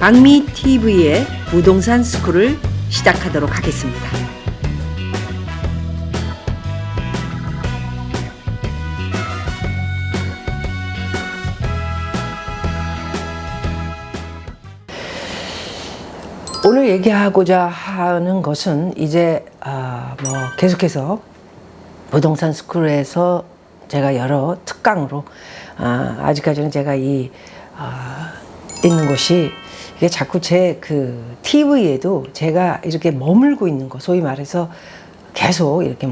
박미TV의 부동산 스쿨을 시작하도록 하겠습니다. 오늘 얘기하고자 하는 것은 이제 계속해서 부동산 스쿨에서 제가 여러 특강으로 아직까지는 제가 있는 곳이 이게 자꾸 제 TV에도 제가 이렇게 머물고 있는 거, 소위 말해서 계속 이렇게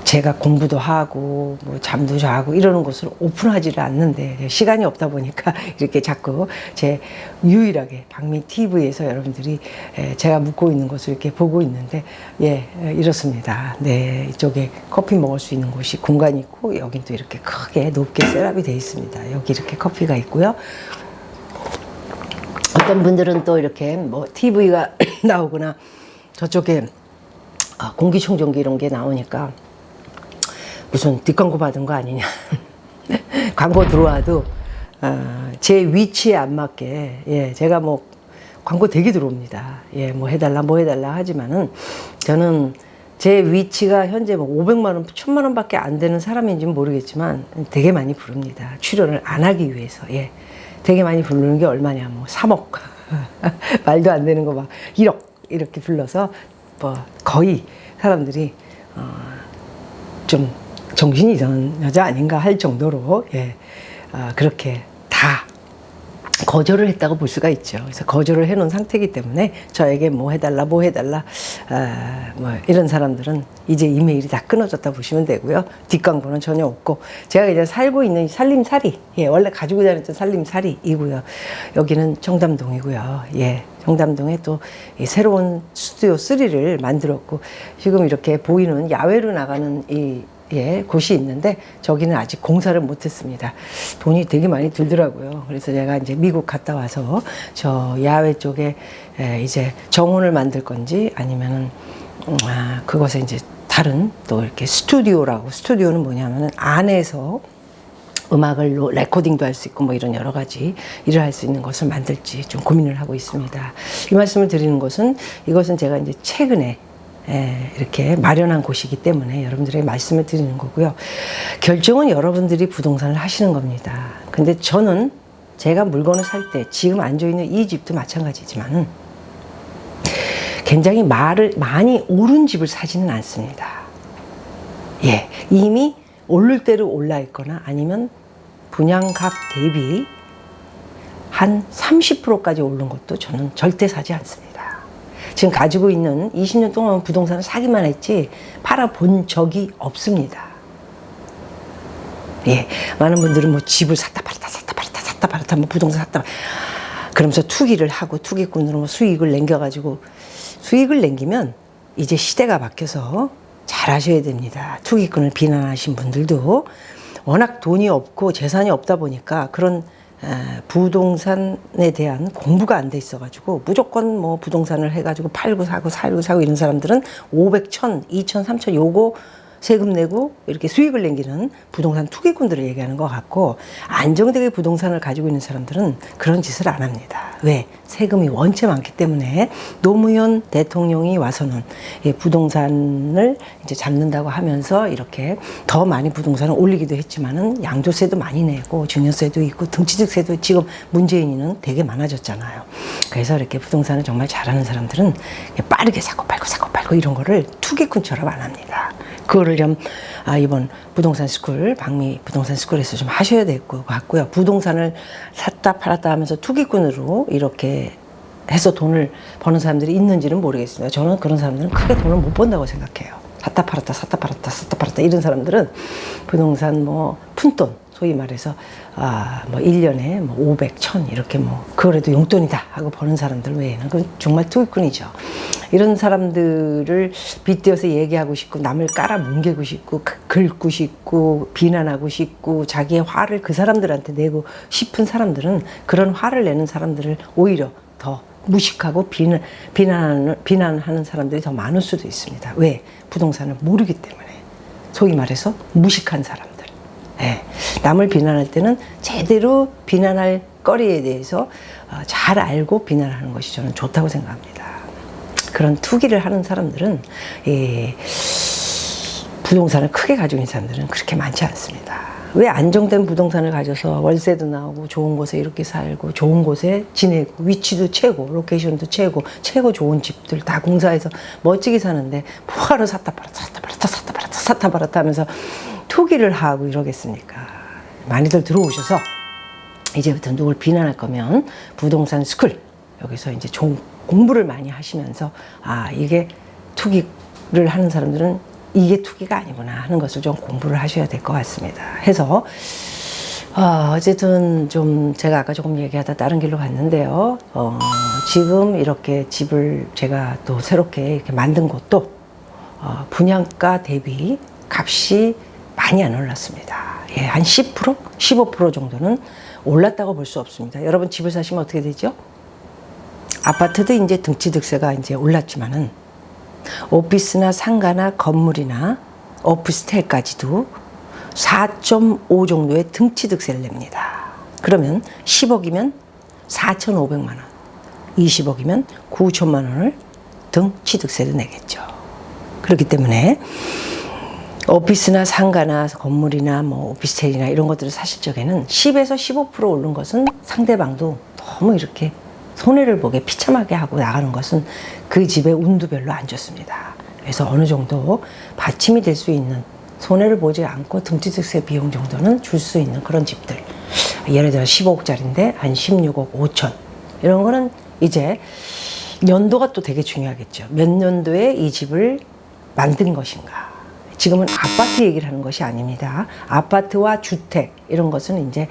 제가 공부도 하고 잠도 자고 이러는 곳을 오픈하지를 않는데 시간이 없다 보니까 이렇게 자꾸 제 유일하게 박미TV에서 여러분들이 제가 묵고 있는 곳을 이렇게 보고 있는데 이렇습니다. 네, 이쪽에 커피 먹을 수 있는 곳이 공간이 있고 여긴 또 이렇게 크게 높게 셋업이 되어 있습니다. 여기 이렇게 커피가 있고요. 어떤 분들은 또 이렇게 TV가 나오거나 저쪽에 공기청정기 이런 게 나오니까 무슨 뒷광고 받은 거 아니냐. 광고 들어와도 제 위치에 안 맞게 제가 광고 되게 들어옵니다. 해달라 하지만은 저는 제 위치가 현재 500만 원, 1000만 원밖에 안 되는 사람인지는 모르겠지만 되게 많이 부릅니다. 출연을 안 하기 위해서. 되게 많이 부르는 게 얼마냐, 3억. 말도 안 되는 거 1억 이렇게 불러서 거의 사람들이 좀 정신이 이상한 여자 아닌가 할 정도로 그렇게 다 거절을 했다고 볼 수가 있죠. 그래서 거절을 해놓은 상태이기 때문에 저에게 해달라 이런 사람들은 이제 이메일이 다 끊어졌다 보시면 되고요. 뒷광고는 전혀 없고 제가 이제 살고 있는 살림살이 원래 가지고 다녔던 살림살이이고요. 여기는 청담동이고요. 청담동에 또 새로운 스튜디오 3를 만들었고 지금 이렇게 보이는 야외로 나가는 곳이 있는데 저기는 아직 공사를 못했습니다. 돈이 되게 많이 들더라고요. 그래서 제가 이제 미국 갔다 와서 저 야외 쪽에 이제 정원을 만들 건지 아니면은 그것에 이제 다른 또 이렇게 스튜디오는 뭐냐면은 안에서 음악을 레코딩도 할 수 있고 이런 여러 가지 일을 할 수 있는 것을 만들지 좀 고민을 하고 있습니다. 이 말씀을 드리는 것은 이것은 제가 이제 최근에 이렇게 마련한 곳이기 때문에 여러분들에게 말씀을 드리는 거고요. 결정은 여러분들이 부동산을 하시는 겁니다. 근데 저는 제가 물건을 살 때 지금 앉아있는 이 집도 마찬가지지만은 굉장히 많이 오른 집을 사지는 않습니다. 이미 오를 대로 올라 있거나 아니면 분양값 대비 한 30%까지 오른 것도 저는 절대 사지 않습니다. 지금 가지고 있는 20년 동안 부동산을 사기만 했지 팔아본 적이 없습니다. 많은 분들은 집을 샀다 팔았다 부동산 샀다 그러면서 투기를 하고 투기꾼으로 수익을 남기면 이제 시대가 바뀌어서 잘 하셔야 됩니다. 투기꾼을 비난하신 분들도 워낙 돈이 없고 재산이 없다 보니까 그런 부동산에 대한 공부가 안 돼 있어가지고 무조건 부동산을 해가지고 팔고 사고 이런 사람들은 500, 1000, 2000, 3000 요거 세금 내고 이렇게 수익을 남기는 부동산 투기꾼들을 얘기하는 것 같고 안정되게 부동산을 가지고 있는 사람들은 그런 짓을 안 합니다. 왜? 세금이 원체 많기 때문에 노무현 대통령이 와서는 부동산을 이제 잡는다고 하면서 이렇게 더 많이 부동산을 올리기도 했지만은 양도세도 많이 내고 증여세도 있고 등취득세도 지금 문재인이는 되게 많아졌잖아요. 그래서 이렇게 부동산을 정말 잘하는 사람들은 빠르게 사고 팔고 이런 거를 투기꾼처럼 안 합니다. 그거를 좀 이번 부동산 스쿨, 박미 부동산 스쿨에서 좀 하셔야 될 것 같고요. 부동산을 샀다 팔았다 하면서 투기꾼으로 이렇게 해서 돈을 버는 사람들이 있는지는 모르겠습니다. 저는 그런 사람들은 크게 돈을 못 번다고 생각해요. 샀다 팔았다 이런 사람들은 부동산 푼돈 소위 말해서 1년에 500, 1000 이렇게 그거라도 용돈이다 하고 버는 사람들 외에는 그건 정말 투기꾼이죠. 이런 사람들을 빗대어서 얘기하고 싶고 남을 깔아뭉개고 싶고 긁고 싶고 비난하고 싶고 자기의 화를 그 사람들한테 내고 싶은 사람들은 그런 화를 내는 사람들을 오히려 더 무식하고 비난하는 사람들이 더 많을 수도 있습니다. 왜? 부동산을 모르기 때문에. 소위 말해서 무식한 사람들. 남을 비난할 때는 제대로 비난할 거리에 대해서 잘 알고 비난하는 것이 저는 좋다고 생각합니다. 그런 투기를 하는 사람들은 부동산을 크게 가지고 있는 사람들은 그렇게 많지 않습니다. 왜 안정된 부동산을 가져서 월세도 나오고 좋은 곳에 이렇게 살고 좋은 곳에 지내고 위치도 최고, 로케이션도 최고 좋은 집들 다 공사해서 멋지게 사는데 뭐하러 샀다 팔았다 하면서 투기를 하고 이러겠습니까? 많이들 들어오셔서 이제부터 누굴 비난할 거면 부동산 스쿨 여기서 이제 공부를 많이 하시면서 이게 투기를 하는 사람들은 이게 투기가 아니구나 하는 것을 좀 공부를 하셔야 될 것 같습니다. 해서 어쨌든 좀 제가 아까 조금 얘기하다 다른 길로 갔는데요. 지금 이렇게 집을 제가 또 새롭게 이렇게 만든 것도 분양가 대비 값이 많이 안 올랐습니다. 예, 한 10%, 15% 정도는 올랐다고 볼 수 없습니다. 여러분 집을 사시면 어떻게 되죠? 아파트도 이제 등치득세가 이제 올랐지만은 오피스나 상가나 건물이나 오피스텔까지도 4.5 정도의 등치득세를 냅니다. 그러면 10억이면 4,500만 원, 20억이면 9천만 원을 등치득세를 내겠죠. 그렇기 때문에 오피스나 상가나 건물이나 뭐 오피스텔이나 이런 것들을 사실 적에는 10에서 15% 오른 것은 상대방도 너무 이렇게 손해를 보게 비참하게 하고 나가는 것은 그 집의 운도 별로 안 좋습니다. 그래서 어느 정도 받침이 될 수 있는 손해를 보지 않고 등치득세 비용 정도는 줄 수 있는 그런 집들, 예를 들어 15억짜리인데 한 16억 5천 이런 거는 이제 연도가 또 되게 중요하겠죠. 몇 년도에 이 집을 만든 것인가. 지금은 아파트 얘기를 하는 것이 아닙니다. 아파트와 주택 이런 것은 이제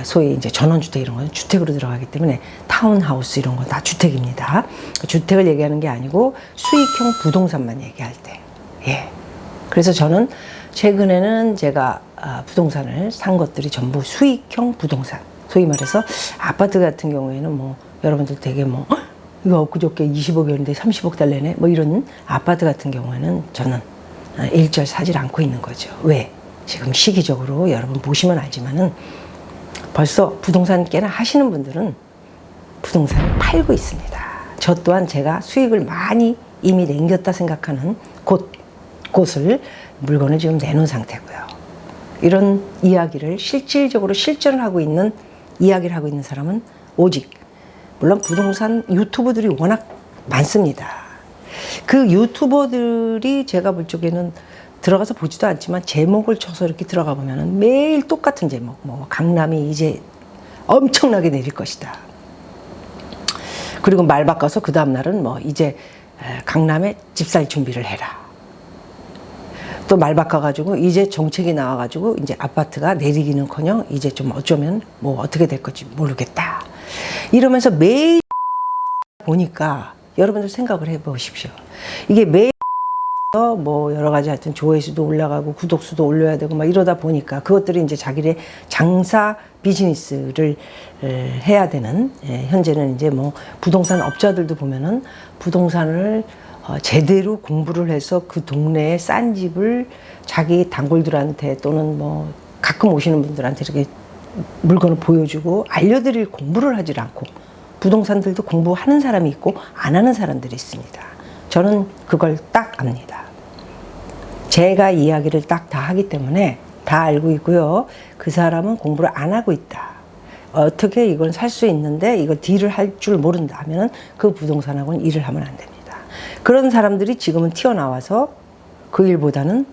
소위 이제 전원주택 이런 건 주택으로 들어가기 때문에 타운하우스 이런 건 다 주택입니다. 주택을 얘기하는 게 아니고 수익형 부동산만 얘기할 때. 예. 그래서 저는 최근에는 제가 부동산을 산 것들이 전부 수익형 부동산. 소위 말해서 아파트 같은 경우에는 뭐 여러분들 되게 뭐 이거 엊그저께 20억이었는데 30억 달래네 뭐 이런 아파트 같은 경우에는 저는 일절 사질 않고 있는 거죠. 왜? 지금 시기적으로 여러분 보시면 알지만은 벌써 부동산 꽤나 하시는 분들은 부동산을 팔고 있습니다. 저 또한 제가 수익을 많이 이미 남겼다 생각하는 곳을 물건을 지금 내놓은 상태고요. 이런 이야기를 실질적으로 실전을 하고 있는 이야기를 하고 있는 사람은 오직 물론 부동산 유튜버들이 워낙 많습니다. 그 유튜버들이 제가 볼 적에는 들어가서 보지도 않지만 제목을 쳐서 이렇게 들어가 보면은 매일 똑같은 제목, 뭐 강남이 이제 엄청나게 내릴 것이다. 그리고 말 바꿔서 그 다음 날은 뭐 이제 강남에 집 살 준비를 해라. 또 말 바꿔가지고 이제 정책이 나와가지고 이제 아파트가 내리기는커녕 이제 좀 어쩌면 뭐 어떻게 될 건지 모르겠다. 이러면서 매일 보니까 여러분들 생각을 해보십시오. 이게 매일 뭐 여러 가지 하여튼 조회수도 올라가고 구독수도 올려야 되고 막 이러다 보니까 그것들이 이제 자기의 장사 비즈니스를 해야 되는, 현재는 이제 뭐 부동산 업자들도 보면은 부동산을 제대로 공부를 해서 그 동네에 싼 집을 자기 단골들한테 또는 뭐 가끔 오시는 분들한테 이렇게 물건을 보여주고 알려드릴 공부를 하질 않고, 부동산들도 공부하는 사람이 있고 안 하는 사람들이 있습니다. 저는 그걸 딱 압니다. 제가 이야기를 딱 다 하기 때문에 다 알고 있고요. 그 사람은 공부를 안 하고 있다. 어떻게 이걸 살 수 있는데 이거 딜을 할 줄 모른다 하면은 그 부동산하고는 일을 하면 안 됩니다. 그런 사람들이 지금은 튀어나와서 그 일보다는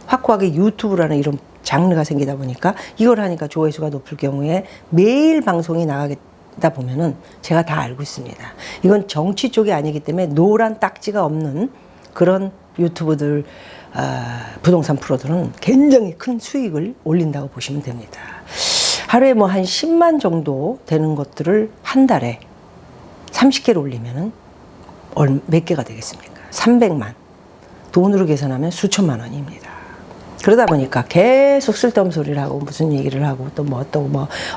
확고하게 유튜브라는 이런 장르가 생기다 보니까 이걸 하니까 조회수가 높을 경우에 매일 방송이 나가다 보면은 제가 다 알고 있습니다. 이건 정치 쪽이 아니기 때문에 노란 딱지가 없는 그런 유튜브들, 부동산 프로들은 굉장히 큰 수익을 올린다고 보시면 됩니다. 하루에 뭐 한 10만 정도 되는 것들을 한 달에 30개를 올리면은 몇 개가 되겠습니까? 300만. 돈으로 계산하면 수천만 원입니다. 그러다 보니까 계속 쓸데없는 소리를 하고 무슨 얘기를 하고 또 뭐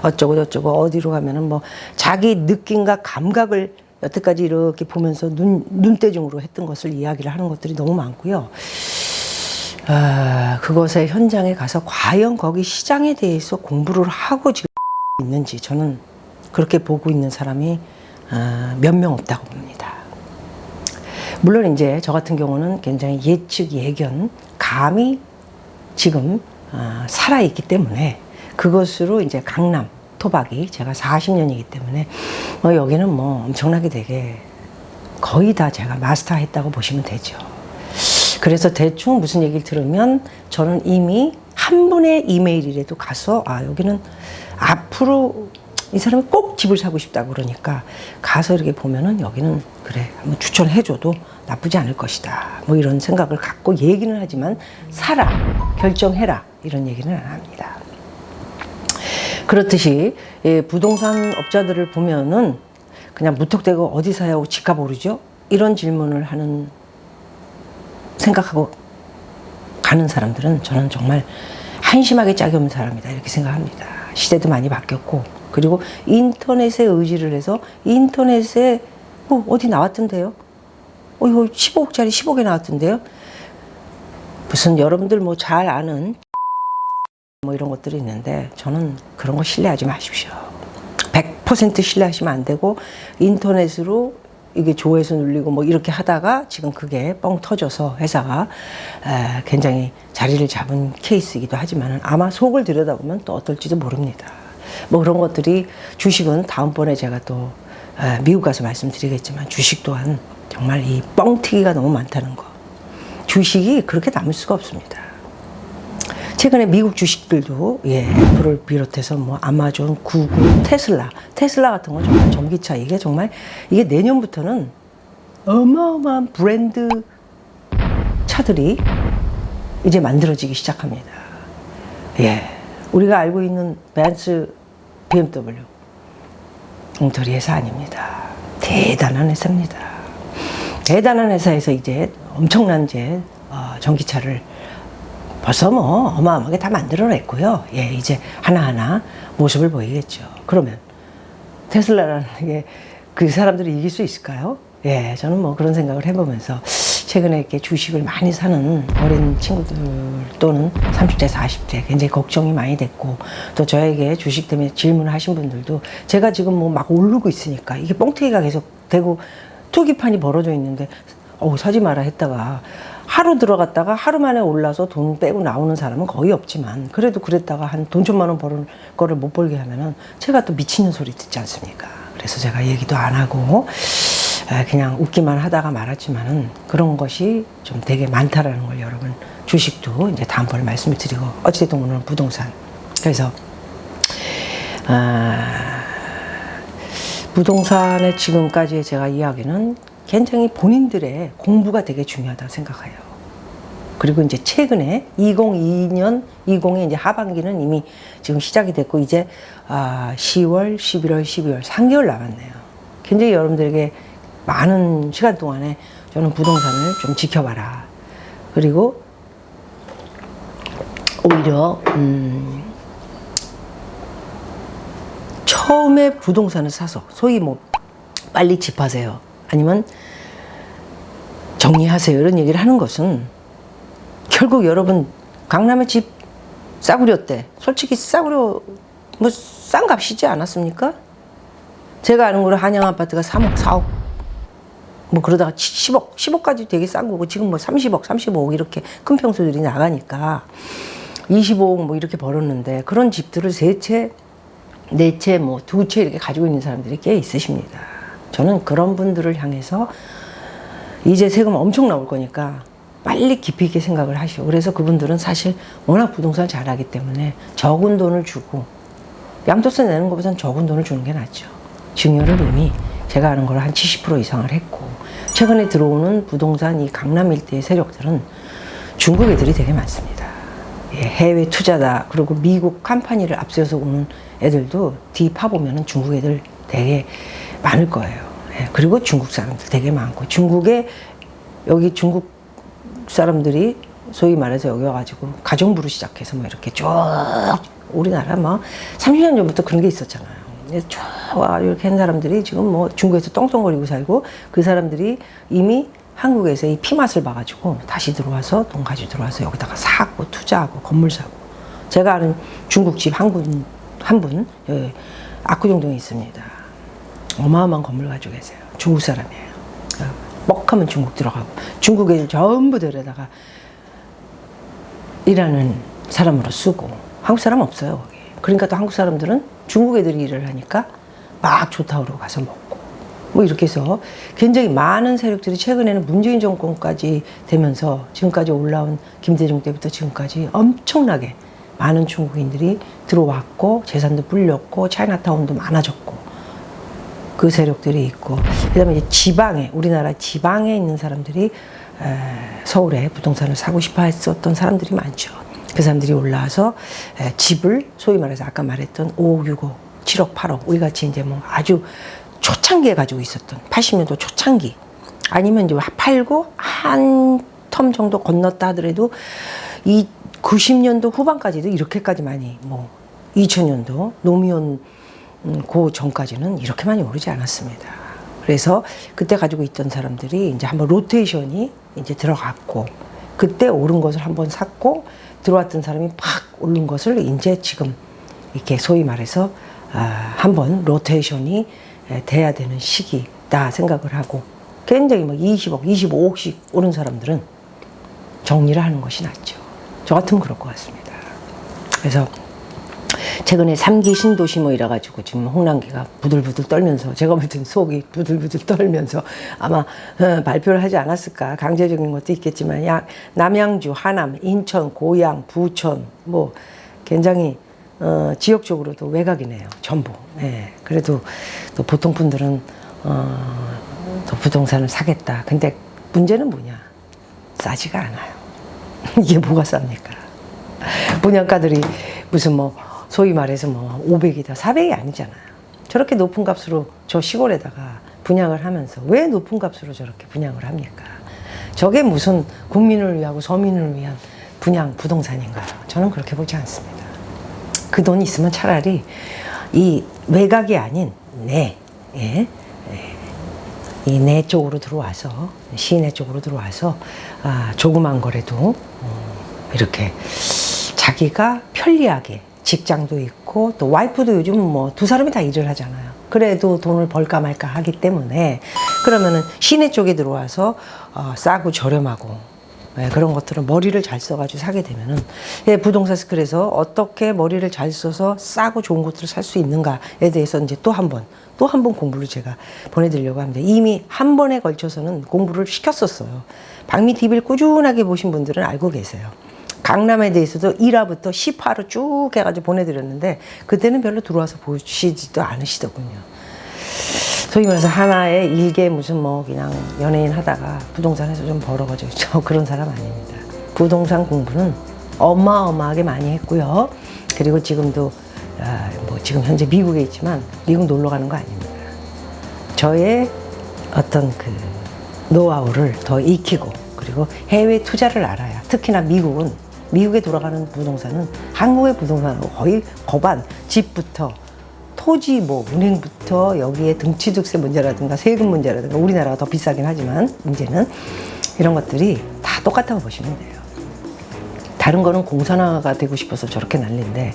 어쩌고 저쩌고 어디로 가면은 뭐 자기 느낌과 감각을 여태까지 이렇게 보면서 눈대중으로 했던 것을 이야기를 하는 것들이 너무 많고요. 그것의 현장에 가서 과연 거기 시장에 대해서 공부를 하고 지금 있는지 저는 그렇게 보고 있는 사람이 몇 명 없다고 봅니다. 물론 이제 저 같은 경우는 굉장히 예측, 예견, 감이 지금 살아있기 때문에 그것으로 이제 강남, 토박이 제가 40년이기 때문에 여기는 뭐 엄청나게 되게 거의 다 제가 마스터했다고 보시면 되죠. 그래서 대충 무슨 얘기를 들으면 저는 이미 한 분의 이메일이라도 가서 여기는 앞으로 이 사람이 꼭 집을 사고 싶다고 그러니까 가서 이렇게 보면은 여기는 그래 한번 추천해줘도 나쁘지 않을 것이다 뭐 이런 생각을 갖고 얘기는 하지만 사라, 결정해라 이런 얘기는 안 합니다. 그렇듯이 부동산 업자들을 보면은 그냥 무턱대고 어디 사요? 집값 오르죠? 이런 질문을 하는 생각하고 가는 사람들은 저는 정말 한심하게 짝이 없는 사람이다 이렇게 생각합니다. 시대도 많이 바뀌었고 그리고 인터넷에 의지를 해서 인터넷에 어디 나왔던데요? 이거 15억짜리 10억에 나왔던데요? 무슨 여러분들 뭐 잘 아는 뭐 이런 것들이 있는데 저는 그런 거 신뢰하지 마십시오. 100% 신뢰하시면 안 되고 인터넷으로 이게 조회수 눌리고 뭐 이렇게 하다가 지금 그게 뻥 터져서 회사가 굉장히 자리를 잡은 케이스이기도 하지만 아마 속을 들여다보면 또 어떨지도 모릅니다. 뭐 그런 것들이 주식은 다음번에 제가 또 미국 가서 말씀드리겠지만 주식 또한 정말 이 뻥튀기가 너무 많다는 거. 주식이 그렇게 남을 수가 없습니다. 최근에 미국 주식들도 애플을 비롯해서 뭐 아마존, 구글, 테슬라 같은 거 정말 전기차 이게 내년부터는 어마어마한 브랜드 차들이 이제 만들어지기 시작합니다. 우리가 알고 있는 벤츠, BMW 엉터리 회사 아닙니다. 대단한 회사입니다. 대단한 회사에서 이제 엄청난 전기차를 벌써 뭐 어마어마하게 다 만들어냈고요. 이제 하나하나 모습을 보이겠죠. 그러면 테슬라라는 게 그 사람들이 이길 수 있을까요? 저는 뭐 그런 생각을 해보면서 최근에 이렇게 주식을 많이 사는 어린 친구들 또는 30대, 40대 굉장히 걱정이 많이 됐고 또 저에게 주식 때문에 질문을 하신 분들도 제가 지금 뭐 막 오르고 있으니까 이게 뻥튀기가 계속 되고 투기판이 벌어져 있는데 사지 마라 했다가 하루 들어갔다가 하루 만에 올라서 돈 빼고 나오는 사람은 거의 없지만 그래도 그랬다가 한 돈 1,000만 원 버는 거를 못 벌게 하면은 제가 또 미치는 소리 듣지 않습니까? 그래서 제가 얘기도 안 하고 그냥 웃기만 하다가 말았지만은 그런 것이 좀 되게 많다라는 걸 여러분 주식도 이제 다음번에 말씀을 드리고 어찌됐든 오늘은 부동산 그래서 부동산의 지금까지의 제가 이야기는 굉장히 본인들의 공부가 되게 중요하다고 생각해요. 그리고 이제 최근에 2022년 이제 하반기는 이미 지금 시작이 됐고 이제 10월, 11월, 12월 3개월 남았네요. 굉장히 여러분들에게 많은 시간 동안에 저는 부동산을 좀 지켜봐라. 그리고 오히려 처음에 부동산을 사서 소위 뭐 빨리 집하세요. 아니면 정리하세요. 이런 얘기를 하는 것은 결국 여러분 강남에 집 싸구려 때 솔직히 싸구려 뭐 싼 값이지 않았습니까? 제가 아는 거로 한양 아파트가 3억, 4억 뭐 그러다가 10억까지 되게 싼 거고 지금 뭐 30억, 35억 이렇게 큰 평수들이 나가니까 25억 뭐 이렇게 벌었는데 그런 집들을 3채, 4채, 뭐 2채 이렇게 가지고 있는 사람들이 꽤 있으십니다. 저는 그런 분들을 향해서 이제 세금 엄청 나올 거니까 빨리 깊이 있게 생각을 하시오. 그래서 그분들은 사실 워낙 부동산 잘하기 때문에 적은 돈을 주고 양도세 내는 것보다는 적은 돈을 주는 게 낫죠. 증여를 이미 제가 아는 걸 한 70% 이상을 했고 최근에 들어오는 부동산 이 강남 일대의 세력들은 중국 애들이 되게 많습니다. 해외 투자다. 그리고 미국 컴퍼니를 앞세워서 오는 애들도 뒤 파보면은 중국 애들 되게 많을 거예요. 그리고 중국 사람들 되게 많고 중국에 여기 중국 사람들이 소위 말해서 여기 와가지고 가정부로 시작해서 뭐 이렇게 쭉 우리나라 뭐 30년 전부터 그런 게 있었잖아요. 쭉 이렇게 한 사람들이 지금 뭐 중국에서 떵떵거리고 살고 그 사람들이 이미 한국에서 이 피맛을 봐가지고 다시 들어와서 돈 가지고 들어와서 여기다가 사고 투자하고 건물 사고 제가 아는 중국집 한 분 압구정동에 있습니다. 어마어마한 건물 가지고 계세요. 중국 사람이에요. 뻑하면 중국 들어가고 중국에 전부 데려다가 일하는 사람으로 쓰고 한국 사람 없어요 거기. 그러니까 또 한국 사람들은 중국 애들이 일을 하니까 막 좋다고 그러고 가서 먹고 뭐 이렇게 해서 굉장히 많은 세력들이 최근에는 문재인 정권까지 되면서 지금까지 올라온 김대중 때부터 지금까지 엄청나게 많은 중국인들이 들어왔고 재산도 불렸고 차이나타운도 많아졌고 그 세력들이 있고 그다음에 이제 지방에 우리나라 지방에 있는 사람들이 서울에 부동산을 사고 싶어 했었던 사람들이 많죠. 그 사람들이 올라와서 집을 소위 말해서 아까 말했던 5억, 6억, 7억, 8억 우리 같이 이제 뭐 아주 초창기에 가지고 있었던 80년도 초창기 아니면 이제 팔고 한 텀 정도 건넜다 하더라도 이 90년도 후반까지도 이렇게까지 많이 뭐 2000년도 노무현 그 전까지는 이렇게 많이 오르지 않았습니다. 그래서 그때 가지고 있던 사람들이 이제 한번 로테이션이 이제 들어갔고 그때 오른 것을 한번 샀고 들어왔던 사람이 팍 오른 것을 이제 지금 이렇게 소위 말해서 한번 로테이션이 돼야 되는 시기다 생각을 하고 굉장히 막 20억, 25억씩 오른 사람들은 정리를 하는 것이 낫죠. 저 같으면 그럴 것 같습니다. 그래서 최근에 3기 신도시 뭐 이래가지고 지금 홍남기가 부들부들 떨면서 제가 볼 땐 속이 부들부들 떨면서 아마 발표를 하지 않았을까. 강제적인 것도 있겠지만 남양주, 하남, 인천, 고양, 부천 뭐 굉장히 지역적으로도 외곽이네요. 전부. 네. 그래도 또 보통 분들은 또 부동산을 사겠다. 근데 문제는 뭐냐? 싸지가 않아요. 이게 뭐가 쌉니까? 분양가들이 무슨 뭐 소위 말해서 뭐 500이다 400이 아니잖아요. 저렇게 높은 값으로 저 시골에다가 분양을 하면서 왜 높은 값으로 저렇게 분양을 합니까? 저게 무슨 국민을 위하고 서민을 위한 분양 부동산인가요? 저는 그렇게 보지 않습니다. 그 돈 있으면 차라리 이 외곽이 아닌 이 내 쪽으로 들어와서 시내 쪽으로 들어와서 조그만 거래도 이렇게 자기가 편리하게 직장도 있고 또 와이프도 요즘 뭐 두 사람이 다 일을 하잖아요. 그래도 돈을 벌까 말까 하기 때문에 그러면은 시내 쪽에 들어와서 싸고 저렴하고 그런 것들은 머리를 잘 써가지고 사게 되면은 부동산 스쿨에서 어떻게 머리를 잘 써서 싸고 좋은 것들을 살 수 있는가에 대해서 이제 또 한 번 공부를 제가 보내드리려고 합니다. 이미 한 번에 걸쳐서는 공부를 시켰었어요. 박미 TV를 꾸준하게 보신 분들은 알고 계세요. 강남에 대해서도 1화부터 10화로 쭉 해가지고 보내드렸는데 그때는 별로 들어와서 보시지도 않으시더군요. 소위 말해서 하나의 일개 무슨 뭐 그냥 연예인 하다가 부동산에서 좀 벌어가지고 저 그런 사람 아닙니다. 부동산 공부는 어마어마하게 많이 했고요. 그리고 지금도 뭐 지금 현재 미국에 있지만 미국 놀러 가는 거 아닙니다. 저의 어떤 그 노하우를 더 익히고 그리고 해외 투자를 알아야 특히나 미국에 돌아가는 부동산은 한국의 부동산하고 거의 거반 집부터 토지 뭐 은행부터 여기에 등취득세 문제라든가 세금 문제라든가 우리나라가 더 비싸긴 하지만 문제는 이런 것들이 다 똑같다고 보시면 돼요. 다른 거는 공산화가 되고 싶어서 저렇게 난리인데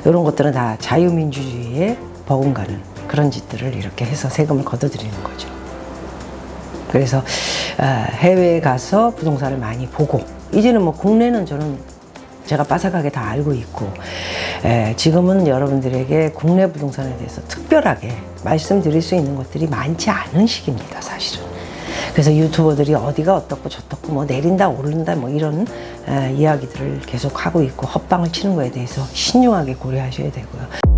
이런 것들은 다 자유민주주의에 버금가는 그런 짓들을 이렇게 해서 세금을 걷어들이는 거죠. 그래서 해외에 가서 부동산을 많이 보고 이제는 뭐 국내는 저는 제가 빠삭하게 다 알고 있고 지금은 여러분들에게 국내 부동산에 대해서 특별하게 말씀드릴 수 있는 것들이 많지 않은 시기입니다, 사실은. 그래서 유튜버들이 어디가 어떻고 저떻고 뭐 내린다 오른다 뭐 이런 이야기들을 계속 하고 있고 헛방을 치는 거에 대해서 신중하게 고려하셔야 되고요.